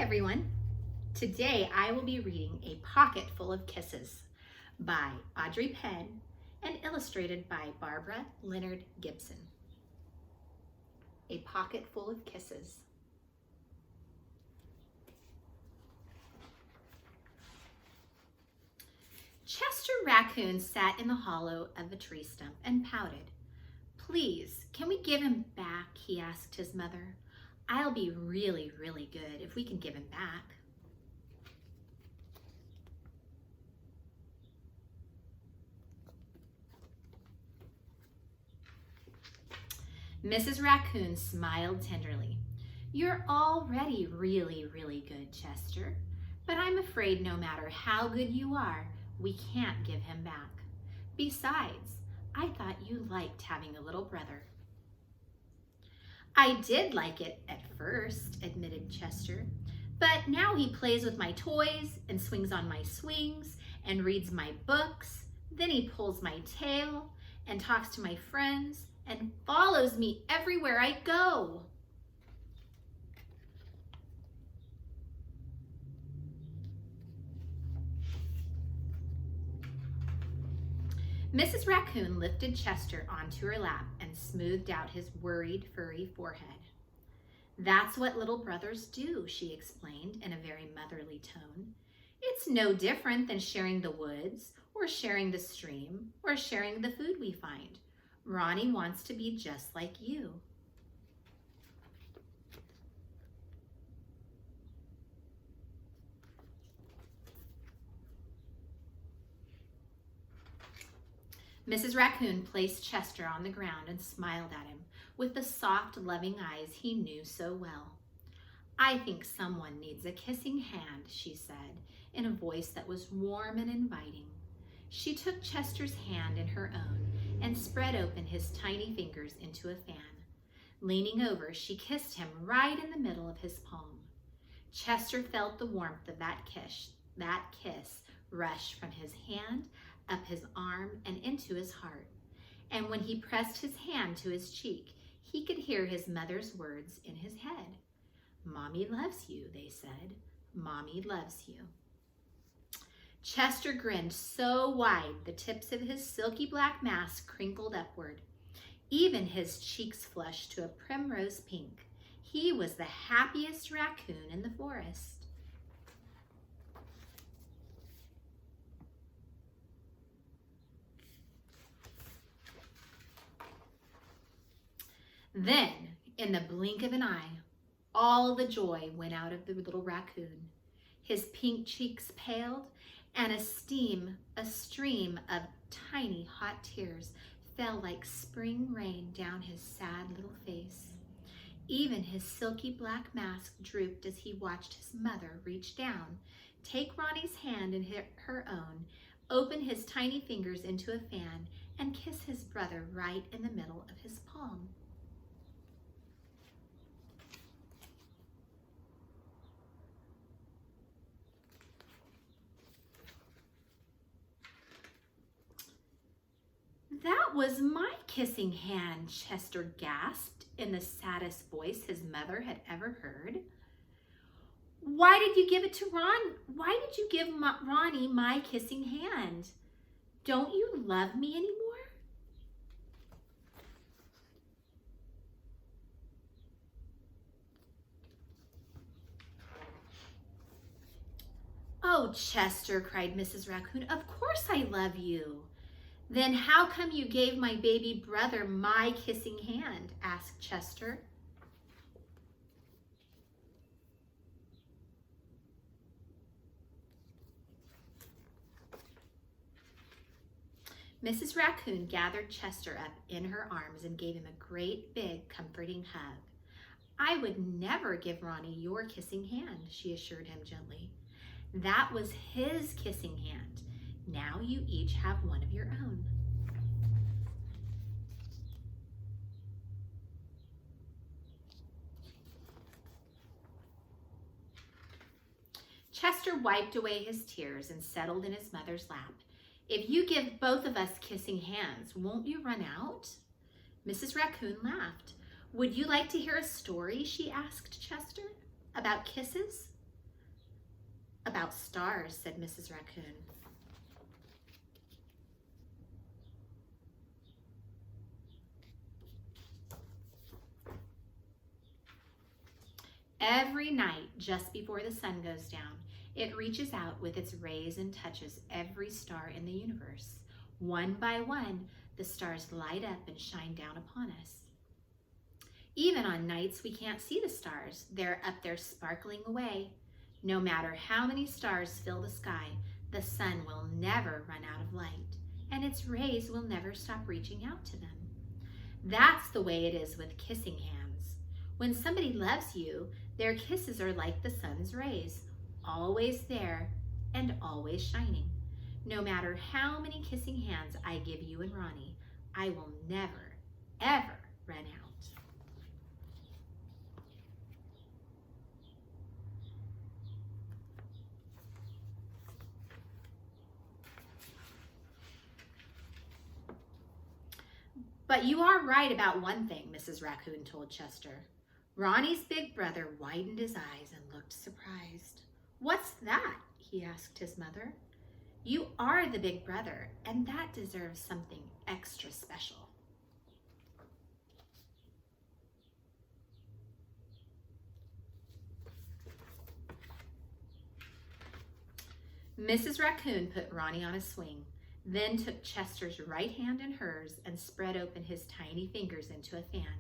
everyone. Today I will be reading A Pocket Full of Kisses by Audrey Penn and illustrated by Barbara Leonard Gibson. A Pocket Full of Kisses. Chester Raccoon sat in the hollow of a tree stump and pouted. "Please, can we give him back?" he asked his mother. "I'll be really, really good if we can give him back." Mrs. Raccoon smiled tenderly. "You're already really, really good, Chester, but I'm afraid no matter how good you are, we can't give him back. Besides, I thought you liked having a little brother." "I did like it at first," admitted Chester, "but now he plays with my toys and swings on my swings and reads my books. Then he pulls my tail and talks to my friends and follows me everywhere I go." Mrs. Raccoon lifted Chester onto her lap and smoothed out his worried, furry forehead. "That's what little brothers do," she explained in a very motherly tone. "It's no different than sharing the woods or sharing the stream or sharing the food we find. Ronnie wants to be just like you." Mrs. Raccoon placed Chester on the ground and smiled at him with the soft, loving eyes he knew so well. "I think someone needs a kissing hand," she said in a voice that was warm and inviting. She took Chester's hand in her own and spread open his tiny fingers into a fan. Leaning over, she kissed him right in the middle of his palm. Chester felt the warmth of that kiss rush from his hand up his arm and into his heart. And when he pressed his hand to his cheek, he could hear his mother's words in his head. "Mommy loves you," they said. "Mommy loves you." Chester grinned so wide the tips of his silky black mask crinkled upward. Even his cheeks flushed to a primrose pink. He was the happiest raccoon in the forest. Then, in the blink of an eye, all the joy went out of the little raccoon. His pink cheeks paled, and a stream of tiny hot tears fell like spring rain down his sad little face. Even his silky black mask drooped as he watched his mother reach down, take Ronnie's hand in her own, open his tiny fingers into a fan, and kiss his brother right in the middle of his palm. "That was my kissing hand," Chester gasped in the saddest voice his mother had ever heard. "Why did you give it to Ron? Why did you give Ronnie my kissing hand? Don't you love me anymore?" "Oh, Chester," cried Mrs. Raccoon, "of course I love you." "Then how come you gave my baby brother my kissing hand?" asked Chester. Mrs. Raccoon gathered Chester up in her arms and gave him a great big comforting hug. "I would never give Ronnie your kissing hand," she assured him gently. "That was his kissing hand. Now you each have one of your own." Chester wiped away his tears and settled in his mother's lap. "If you give both of us kissing hands, won't you run out?" Mrs. Raccoon laughed. "Would you like to hear a story?" she asked Chester. "About kisses?" About stars, said Mrs. Raccoon. Every night, just before the sun goes down, it reaches out with its rays and touches every star in the universe. One by one, the stars light up and shine down upon us. Even on nights we can't see the stars, they're up there sparkling away. No matter how many stars fill the sky, the sun will never run out of light, and its rays will never stop reaching out to them. That's the way it is with kissing hands. When somebody loves you, their kisses are like the sun's rays, always there and always shining. No matter how many kissing hands I give you and Ronnie, I will never, ever run out. But you are right about one thing, Mrs. Raccoon told Chester. Ronnie's big brother widened his eyes and looked surprised. What's that? He asked his mother. You are the big brother, and that deserves something extra special. Mrs. Raccoon put Ronnie on a swing, then took Chester's right hand in hers and spread open his tiny fingers into a fan.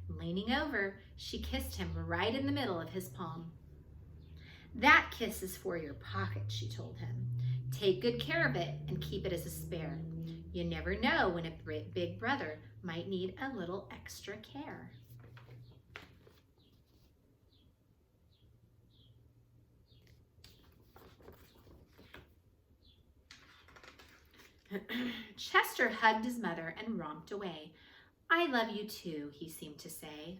Leaning over, she kissed him right in the middle of his palm. That kiss is for your pocket, she told him. Take good care of it and keep it as a spare. You never know when a big brother might need a little extra care. Chester hugged his mother and romped away. I love you too, he seemed to say.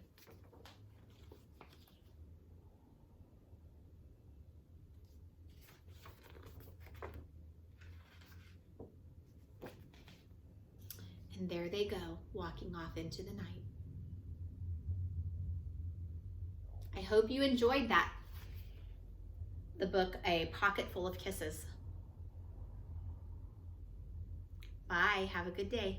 And there they go, walking off into the night. I hope you enjoyed that. The book, A Pocket Full of Kisses. Bye, have a good day.